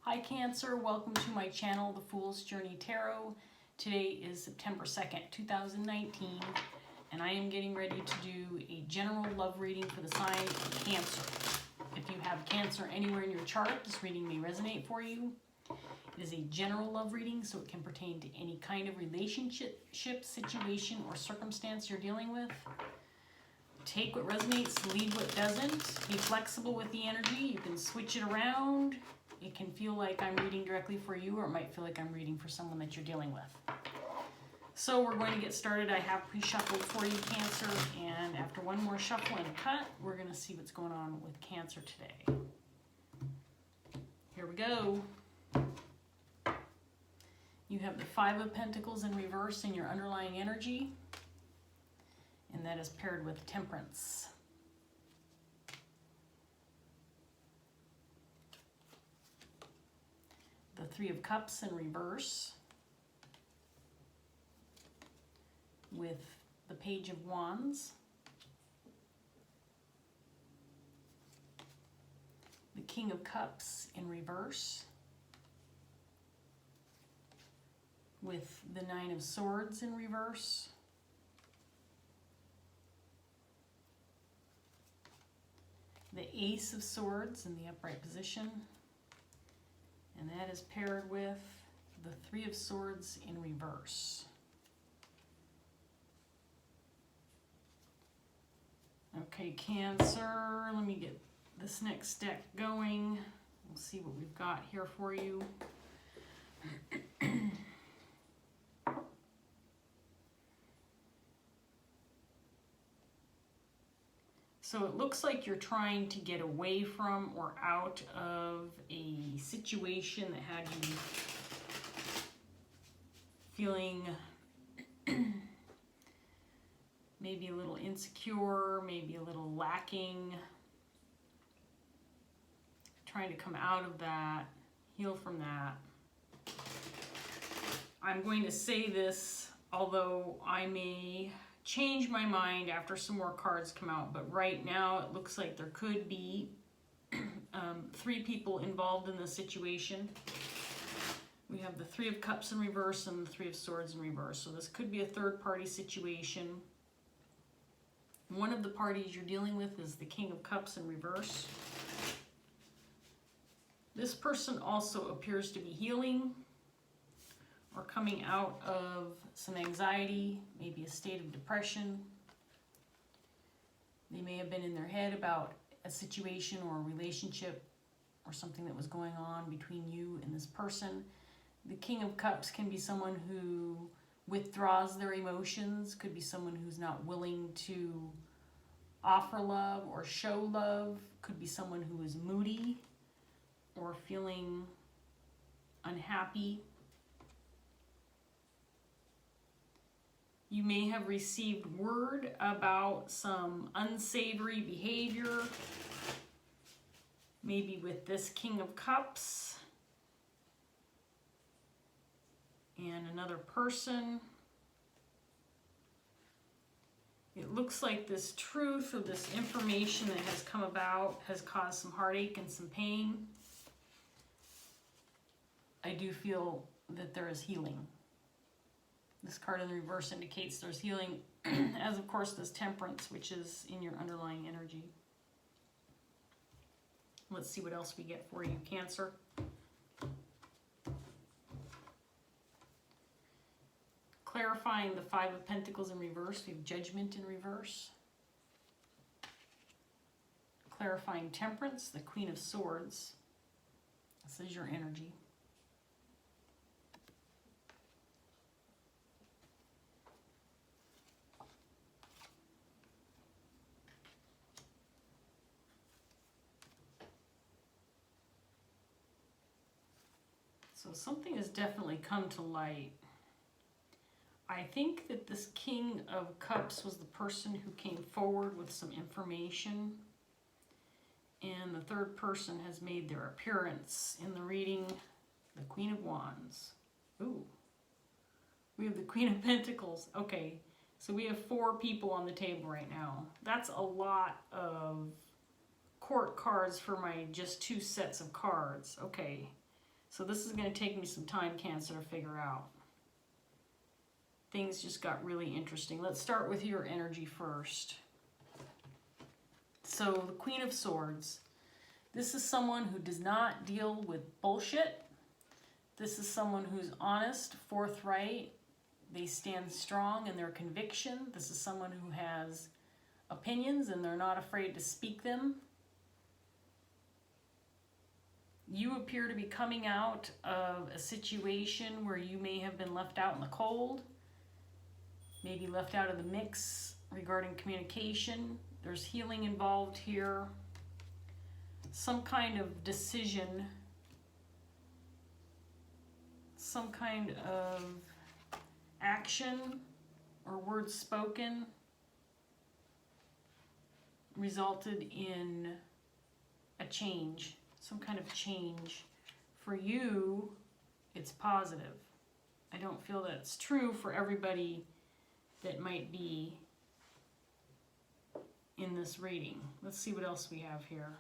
Hi Cancer, welcome to my channel, The Fool's Journey Tarot. Today is September 2nd, 2019, and I am getting ready to do a general love reading for the sign of Cancer. If you have Cancer anywhere in your chart, this reading may resonate for you. It is a general love reading, so it can pertain to any kind of relationship, situation, or circumstance you're dealing with. Take what resonates, leave what doesn't. Be flexible with the energy. You can switch it around. It can feel like I'm reading directly for you, or it might feel like I'm reading for someone that you're dealing with. So we're going to get started. I have pre-shuffled for you, Cancer, and after one more shuffle and a cut, we're going to see what's going on with Cancer today. Here we go. You have the Five of Pentacles in reverse in your underlying energy, and that is paired with Temperance. The Three of Cups in reverse with the Page of Wands. The King of Cups in reverse with the Nine of Swords in reverse. The Ace of Swords in the upright position. And that is paired with the Three of Swords in reverse. Okay, Cancer, let me get this next deck going. We'll see what we've got here for you. So it looks like you're trying to get away from or out of a situation that had you feeling maybe a little insecure, maybe a little lacking. Trying to come out of that, heal from that. I'm going to say this, although I may change my mind after some more cards come out, but right now it looks like there could be three people involved in the situation. We have the Three of Cups in reverse and the Three of Swords in reverse, so this could be a third-party situation. One of the parties you're dealing with is the King of Cups in reverse. This person also appears to be healing or coming out of some anxiety, maybe a state of depression. They may have been in their head about a situation or a relationship or something that was going on between you and this person. The King of Cups can be someone who withdraws their emotions, could be someone who's not willing to offer love or show love, could be someone who is moody or feeling unhappy. You may have received word about some unsavory behavior, maybe with this King of Cups and another person. It looks like this truth or this information that has come about has caused some heartache and some pain. I do feel that there is healing. This card in the reverse indicates there's healing, as of course does Temperance, which is in your underlying energy. Let's see what else we get for you, Cancer. Clarifying the Five of Pentacles in reverse, we have Judgment in reverse. Clarifying Temperance, the Queen of Swords. This is your energy. So something has definitely come to light. I think that this King of Cups was the person who came forward with some information, and the third person has made their appearance in the reading, the Queen of Wands. Ooh, we have the Queen of Pentacles. Okay, so we have four people on the table right now. That's a lot of court cards for my just two sets of cards. Okay, So this is going to take me some time, Cancer, to figure out. Things just got really interesting. Let's start with your energy first. So the Queen of Swords. This is someone who does not deal with bullshit. This is someone who's honest, forthright. They stand strong in their conviction. This is someone who has opinions and they're not afraid to speak them. You appear to be coming out of a situation where you may have been left out in the cold, maybe left out of the mix regarding communication. There's healing involved here. Some kind of decision, some kind of action or words spoken resulted in a change, some kind of change. For you, it's positive. I don't feel that's true for everybody that might be in this reading. Let's see what else we have here.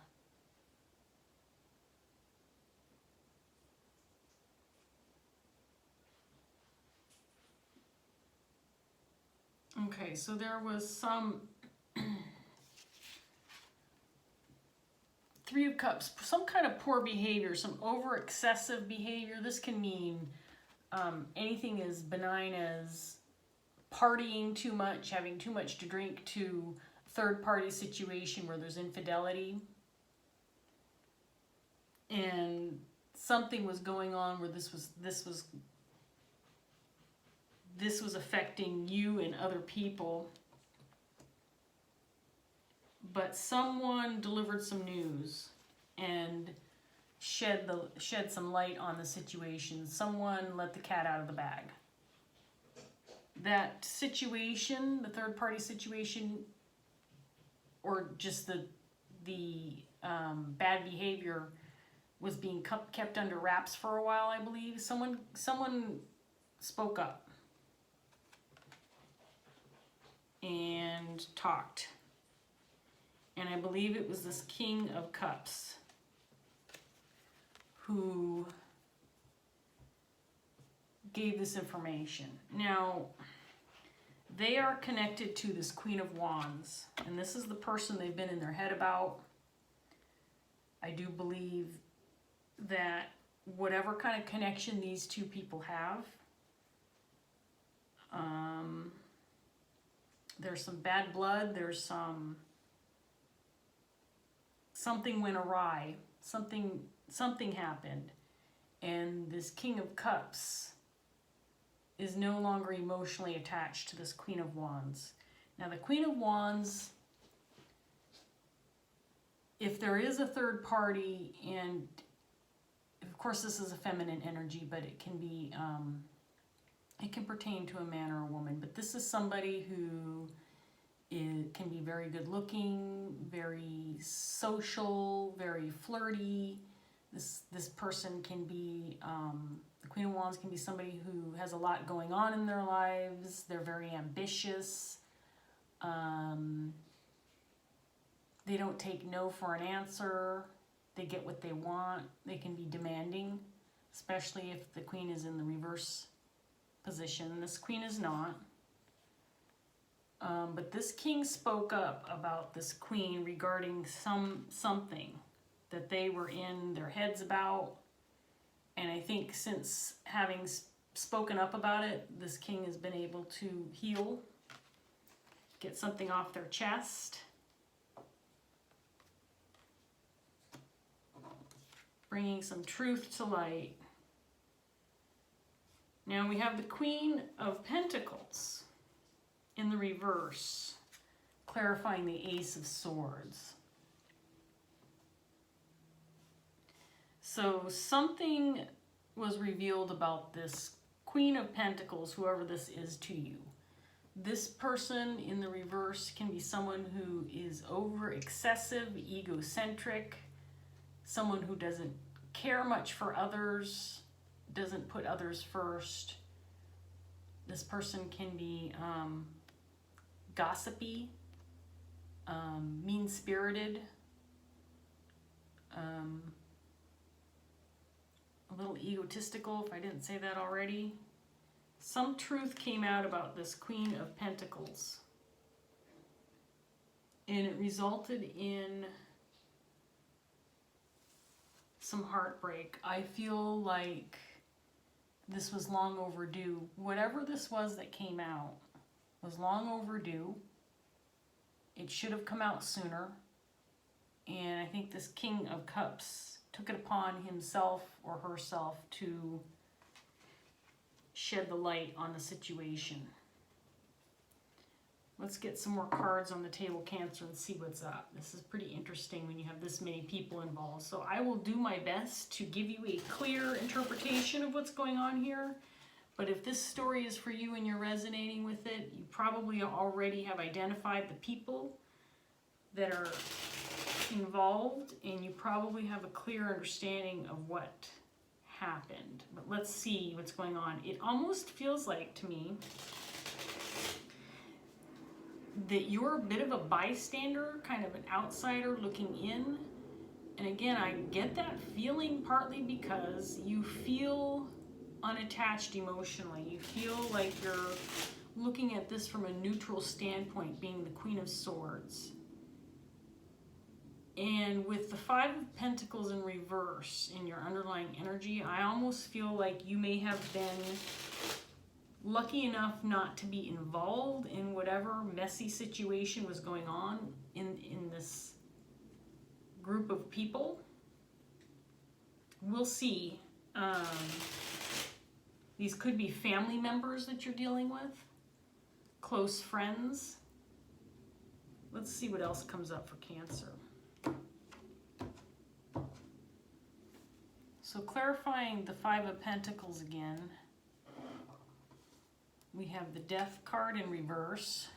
Okay, so there was some Three of Cups, some kind of poor behavior, some over excessive behavior. This can mean anything as benign as partying too much, having too much to drink, to third-party situation where there's infidelity. And something was going on where this was affecting you and other people. But someone delivered some news and shed some light on the situation. Someone let the cat out of the bag. That situation, the third-party situation, or just the bad behavior, was being kept under wraps for a while, I believe. Someone spoke up and talked. And I believe it was this King of Cups who gave this information. Now, they are connected to this Queen of Wands. And this is the person they've been in their head about. I do believe that whatever kind of connection these two people have, there's some bad blood, there's something went awry, something happened, and this King of Cups is no longer emotionally attached to this Queen of Wands. Now the Queen of Wands, if there is a third party, and of course this is a feminine energy, but it can be, it can pertain to a man or a woman, but this is somebody who can be very good looking, very social, very flirty. This person can be, the Queen of Wands can be somebody who has a lot going on in their lives. They're very ambitious. They don't take no for an answer. They get what they want. They can be demanding, especially if the Queen is in the reverse position. This Queen is not. But this King spoke up about this Queen regarding something that they were in their heads about. And I think since having spoken up about it, this King has been able to heal, get something off their chest, bringing some truth to light. Now we have the Queen of Pentacles in the reverse, clarifying the Ace of Swords. So something was revealed about this Queen of Pentacles, whoever this is to you. This person in the reverse can be someone who is over excessive, egocentric, someone who doesn't care much for others, doesn't put others first. This person can be gossipy, mean-spirited. a little egotistical, if I didn't say that already. Some truth came out about this Queen of Pentacles. And it resulted in some heartbreak. I feel like this was long overdue. Whatever this was that came out was long overdue. It should have come out sooner. And I think this King of Cups took it upon himself or herself to shed the light on the situation. Let's get some more cards on the table, Cancer, and see what's up. This is pretty interesting when you have this many people involved. So I will do my best to give you a clear interpretation of what's going on here. But if this story is for you and you're resonating with it, you probably already have identified the people that are involved, and you probably have a clear understanding of what happened. But let's see what's going on. It almost feels like to me that you're a bit of a bystander, kind of an outsider looking in. And again, I get that feeling partly because you feel unattached emotionally. You feel like you're looking at this from a neutral standpoint, being the Queen of Swords. And with the Five of Pentacles in reverse in your underlying energy, I almost feel like you may have been lucky enough not to be involved in whatever messy situation was going on in this group of people. We'll see. These could be family members that you're dealing with, close friends. Let's see what else comes up for Cancer. So clarifying the Five of Pentacles again, we have the Death card in reverse,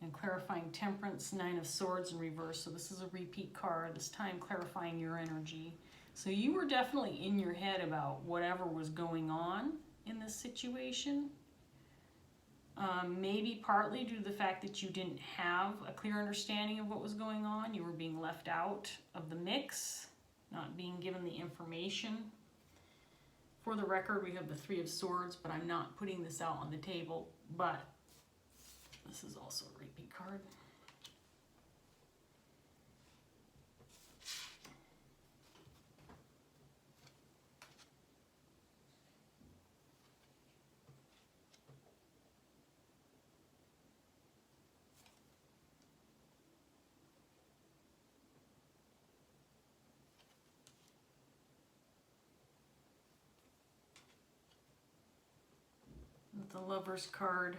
and clarifying Temperance, Nine of Swords in reverse. So this is a repeat card, this time clarifying your energy. So you were definitely in your head about whatever was going on in this situation. Maybe partly due to the fact that you didn't have a clear understanding of what was going on. You were being left out of the mix, not being given the information. For the record, we have the Three of Swords, but I'm not putting this out on the table. But this is also a repeat card. The Lover's card,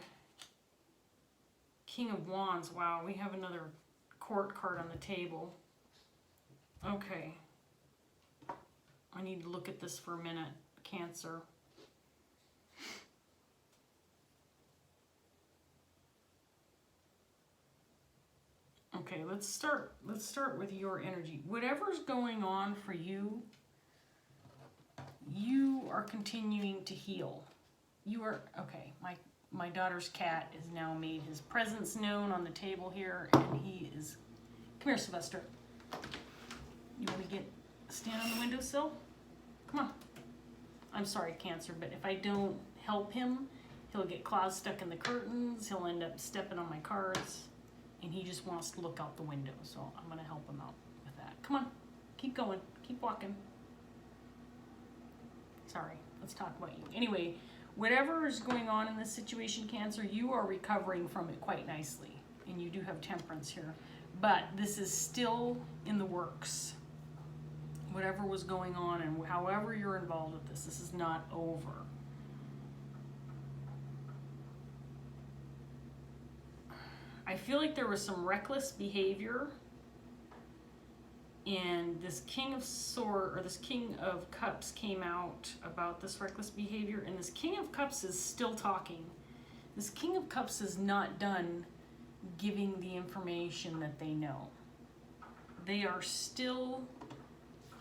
King of Wands. Wow, we have another court card on the table. Okay, I need to look at this for a minute, Cancer. Okay, let's start with your energy. Whatever's going on for you, you are continuing to heal. You are, okay, my daughter's cat has now made his presence known on the table here, and he is, come here, Sylvester. You want to stand on the windowsill? Come on. I'm sorry, Cancer, but if I don't help him, he'll get claws stuck in the curtains, he'll end up stepping on my cards, and he just wants to look out the window, so I'm going to help him out with that. Come on, keep going, keep walking. Sorry, let's talk about you. Anyway, whatever is going on in this situation, Cancer, you are recovering from it quite nicely. And you do have Temperance here. But this is still in the works. Whatever was going on and however you're involved with this, this is not over. I feel like there was some reckless behavior. And this King of Swords, or this King of Cups came out about this reckless behavior, and this King of Cups is still talking. This King of Cups is not done giving the information that they know. They are still,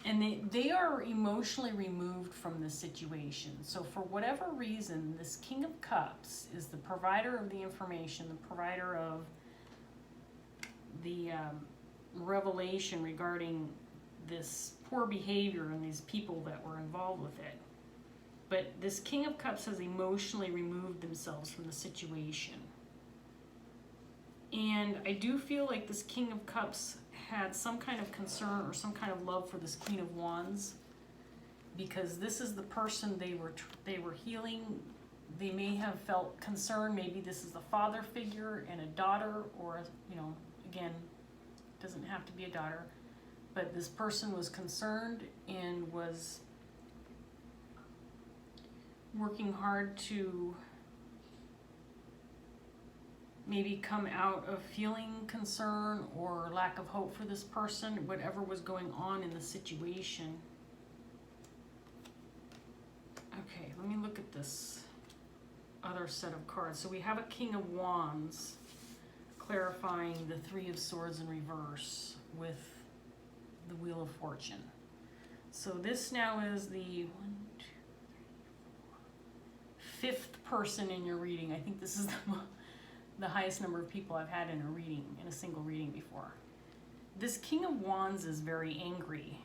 and they are emotionally removed from this situation. So for whatever reason, this King of Cups is the provider of the information, the provider of the revelation regarding this poor behavior in these people that were involved with it. But this King of Cups has emotionally removed themselves from the situation. And I do feel like this King of Cups had some kind of concern or some kind of love for this Queen of Wands, because this is the person they were healing. They may have felt concern. Maybe this is the father figure and a daughter, or, you know, again, doesn't have to be a daughter, but this person was concerned and was working hard to maybe come out of feeling concern or lack of hope for this person, whatever was going on in the situation. Okay, let me look at this other set of cards. So we have a King of Wands clarifying the Three of Swords in reverse with the Wheel of Fortune. So this now is the 5th person in your reading. I think this is the highest number of people I've had in a reading, in a single reading before. This King of Wands is very angry.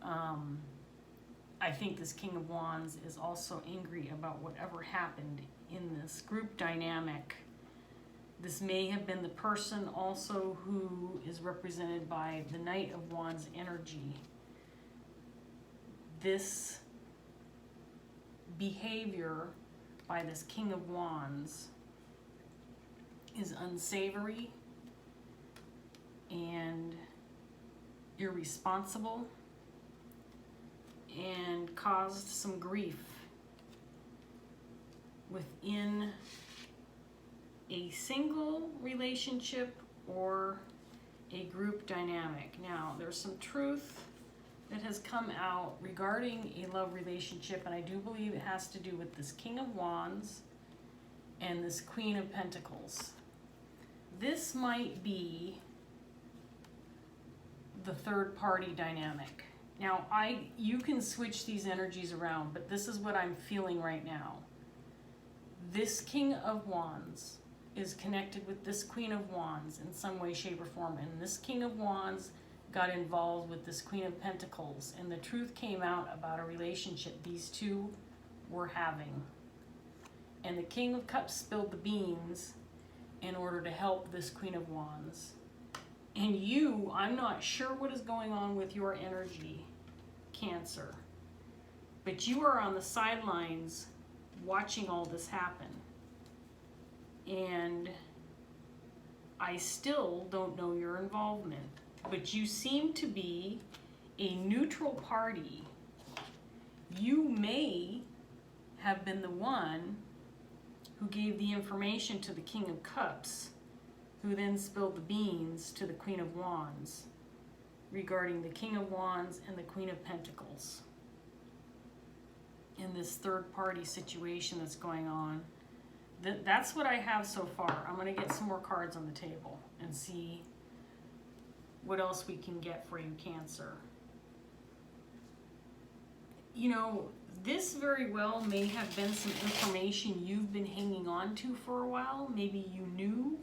I think this King of Wands is also angry about whatever happened in this group dynamic. This may have been the person also who is represented by the Knight of Wands energy. This behavior by this King of Wands is unsavory and irresponsible and caused some grief within a single relationship or a group dynamic. Now, there's some truth that has come out regarding a love relationship, and I do believe it has to do with this King of Wands and this Queen of Pentacles. This might be the third party dynamic. Now, you can switch these energies around, but this is what I'm feeling right now. This King of Wands is connected with this Queen of Wands in some way, shape, or form, and this King of Wands got involved with this Queen of Pentacles, and the truth came out about a relationship these two were having. And the King of Cups spilled the beans in order to help this Queen of Wands. And you, I'm not sure what is going on with your energy, Cancer, but you are on the sidelines watching all this happen. And I still don't know your involvement, but you seem to be a neutral party. You may have been the one who gave the information to the King of Cups, who then spilled the beans to the Queen of Wands regarding the King of Wands and the Queen of Pentacles in this third party situation that's going on. That's what I have so far. I'm going to get some more cards on the table and see what else we can get for you, Cancer. You know, this very well may have been some information you've been hanging on to for a while. Maybe you knew,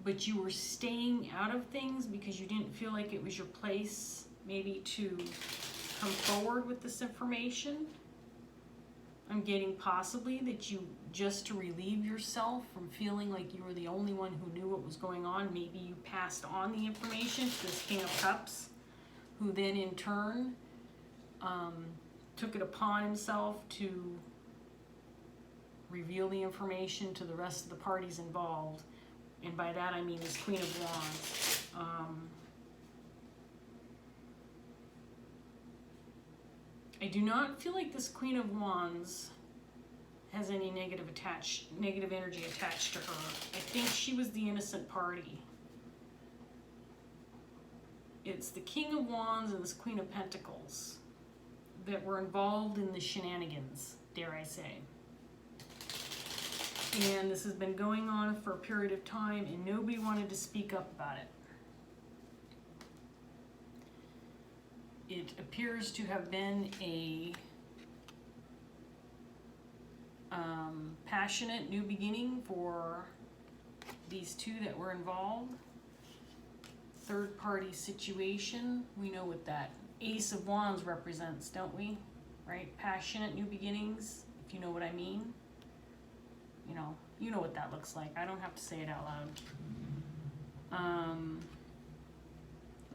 but you were staying out of things because you didn't feel like it was your place maybe to come forward with this information. I'm getting possibly that you, just to relieve yourself from feeling like you were the only one who knew what was going on, maybe you passed on the information to this King of Cups, who then in turn took it upon himself to reveal the information to the rest of the parties involved. And by that I mean this Queen of Wands. I do not feel like this Queen of Wands has any negative energy attached to her. I think she was the innocent party. It's the King of Wands and this Queen of Pentacles that were involved in the shenanigans, dare I say. And this has been going on for a period of time, and nobody wanted to speak up about it. It appears to have been a passionate new beginning for these two that were involved. Third party situation, we know what that Ace of Wands represents, don't we? Right? Passionate new beginnings, if you know what I mean. You know what that looks like. I don't have to say it out loud.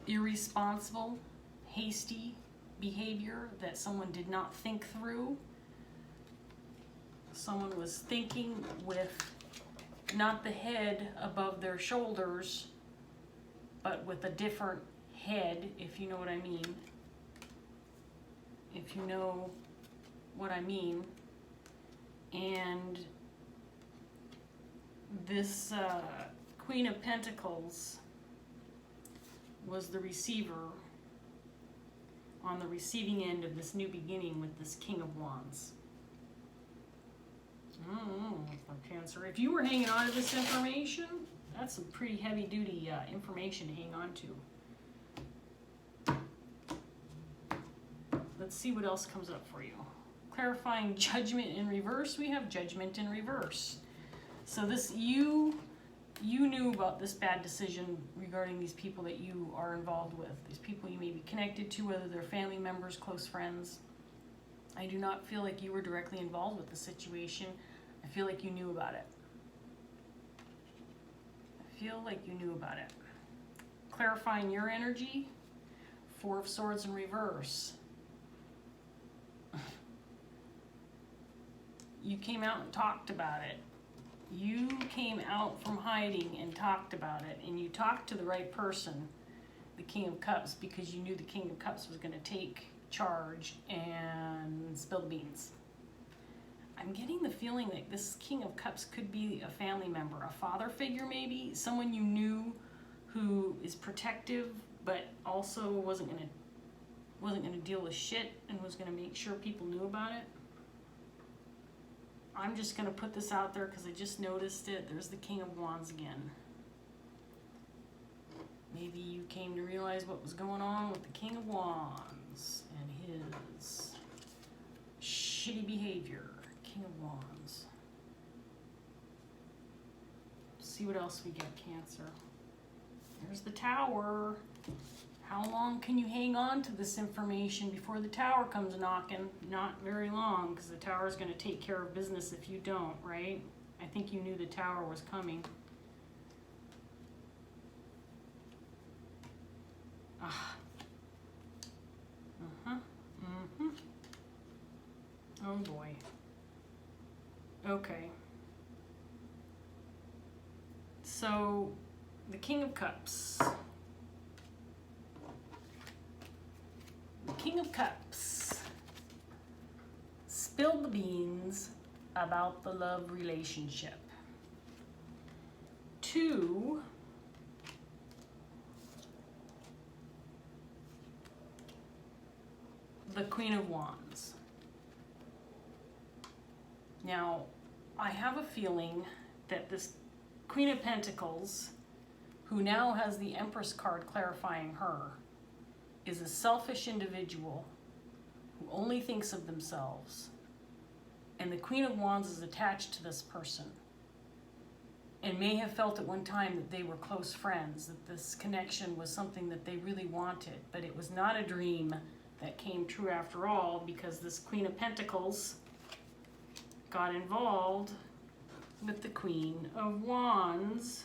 Irresponsible, hasty behavior that someone did not think through. Someone was thinking with not the head above their shoulders, but with a different head, if you know what I mean. If you know what I mean. And this Queen of Pentacles was the receiver on the receiving end of this new beginning with this King of Wands. For Cancer. If you were hanging on to this information, that's some pretty heavy duty information to hang on to. Let's see what else comes up for you. Clarifying Judgment in reverse. We have Judgment in reverse. So this, you knew about this bad decision regarding these people that you are involved with. These people you may be connected to, whether they're family members, close friends. I do not feel like you were directly involved with the situation. I feel like you knew about it. I feel like you knew about it. Clarifying your energy. Four of Swords in reverse. You came out and talked about it. You came out from hiding and talked about it. And you talked to the right person, the King of Cups, because you knew the King of Cups was going to take charge and spill the beans. I'm getting the feeling that this King of Cups could be a family member, a father figure maybe, someone you knew who is protective but also wasn't gonna deal with shit and was gonna make sure people knew about it. I'm just gonna put this out there because I just noticed it. There's the King of Wands again. Maybe you came to realize what was going on with the King of Wands and his shitty behavior. King of Wands. See what else we get, Cancer. There's the Tower. How long can you hang on to this information before the Tower comes knocking? Not very long, because the Tower is going to take care of business if you don't, right? I think you knew the Tower was coming. Oh boy. Okay. So, the King of Cups. The King of Cups spilled the beans about the love relationship to the Queen of Wands. Now, I have a feeling that this Queen of Pentacles, who now has the Empress card clarifying her, is a selfish individual who only thinks of themselves. And the Queen of Wands is attached to this person and may have felt at one time that they were close friends, that this connection was something that they really wanted, but it was not a dream that came true after all, because this Queen of Pentacles got involved with the Queen of Wands,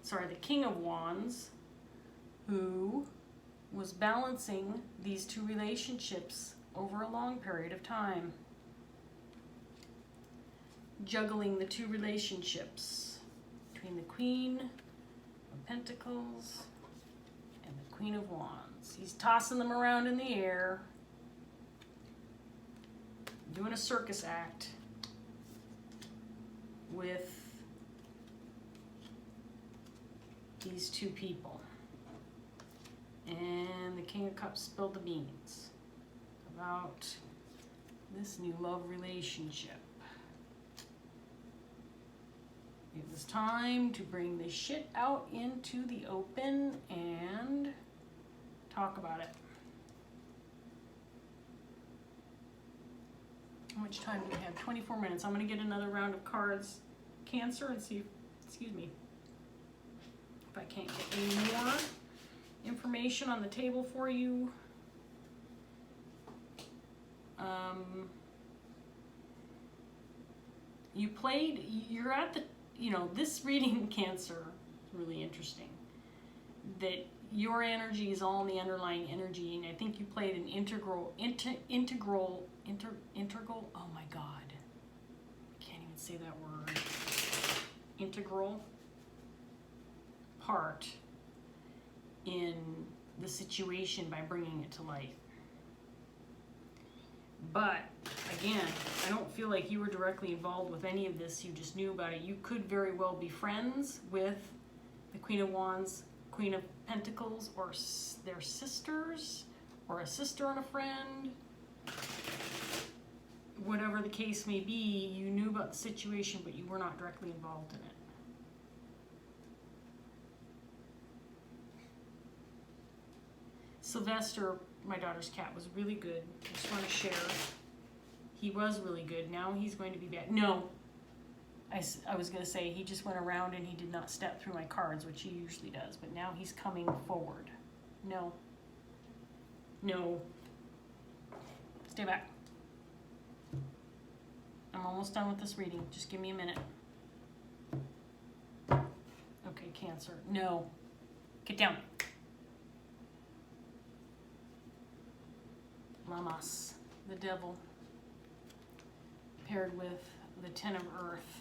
the King of Wands, who was balancing these two relationships over a long period of time. Juggling the two relationships between the Queen of Pentacles and the Queen of Wands. He's tossing them around in the air, doing a circus act with these two people. And the King of Cups spilled the beans about this new love relationship. It was time to bring this shit out into the open and talk about it. How much time do we have? 24 minutes. I'm going to get another round of cards, Cancer, and see if, excuse me, if I can't get any more information on the table for you. You're at the, this reading, Cancer, is really interesting. That your energy is all in the underlying energy, and I think you played an integral, oh my God, I can't even say that word, integral part in the situation by bringing it to light. But again, I don't feel like you were directly involved with any of this. You just knew about it. You could very well be friends with the Queen of Wands, Queen of Pentacles, or their sisters, or a sister and a friend. Whatever the case may be, you knew about the situation, but you were not directly involved in it. Sylvester, my daughter's cat, was really good. I just want to share. He was really good. Now he's going to be bad. No. I was going to say he just went around and he did not step through my cards, which he usually does. But now he's coming forward. No. No. Stay back. I'm almost done with this reading. Just give me a minute. Okay, Cancer. No. Get down. Lamas, the devil, paired with the Ten of Earth.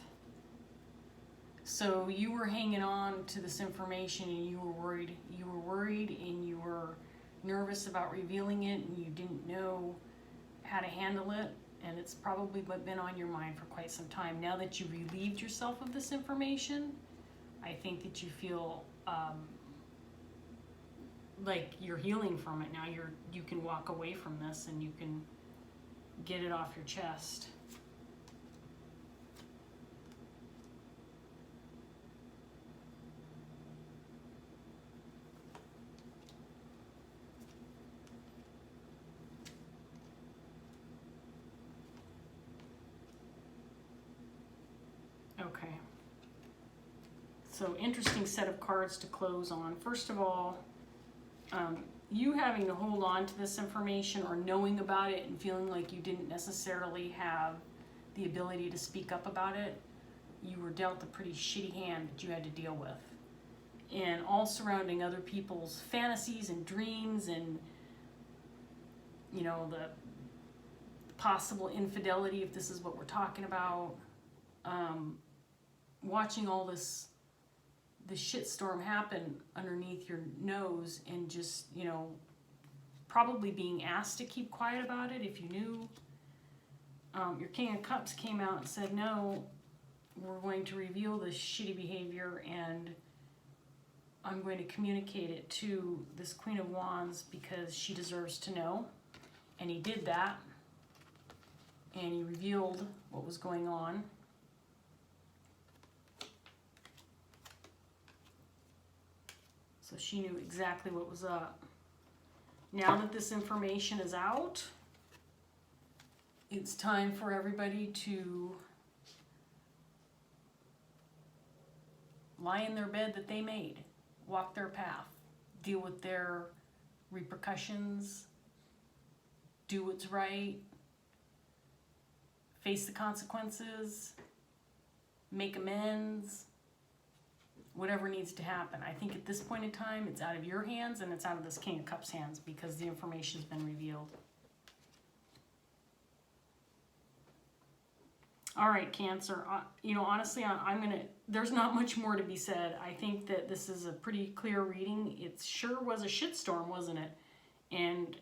So you were hanging on to this information and you were worried. You were worried and you were nervous about revealing it and you didn't know how to handle it. And it's probably been on your mind for quite some time. Now that you relieved yourself of this information, I think that you feel like you're healing from it now. You can walk away from this and you can get it off your chest. Okay. So interesting set of cards to close on. First of all, you having to hold on to this information or knowing about it and feeling like you didn't necessarily have the ability to speak up about it, you were dealt a pretty shitty hand that you had to deal with. And all surrounding other people's fantasies and dreams and, the possible infidelity, if this is what we're talking about. Watching all this shitstorm happen underneath your nose and just, probably being asked to keep quiet about it if you knew. Your King of Cups came out and said, no, we're going to reveal this shitty behavior and I'm going to communicate it to this Queen of Wands because she deserves to know. And he did that. And he revealed what was going on. So she knew exactly what was up. Now that this information is out, it's time for everybody to lie in their bed that they made, walk their path, deal with their repercussions, do what's right, face the consequences, make amends. Whatever needs to happen. I think at this point in time, it's out of your hands and it's out of this King of Cups hands because the information's been revealed. All right, Cancer. Honestly, there's not much more to be said. I think that this is a pretty clear reading. It sure was a shitstorm, wasn't it? And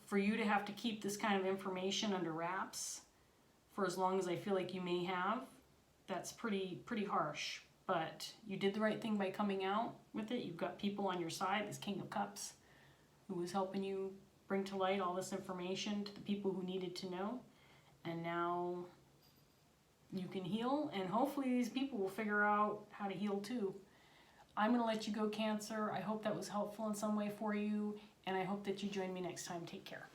for you to have to keep this kind of information under wraps for as long as I feel like you may have, that's pretty harsh. But you did the right thing by coming out with it. You've got people on your side, this King of Cups, who was helping you bring to light all this information to the people who needed to know. And now you can heal, and hopefully these people will figure out how to heal too. I'm going to let you go, Cancer. I hope that was helpful in some way for you, and I hope that you join me next time. Take care.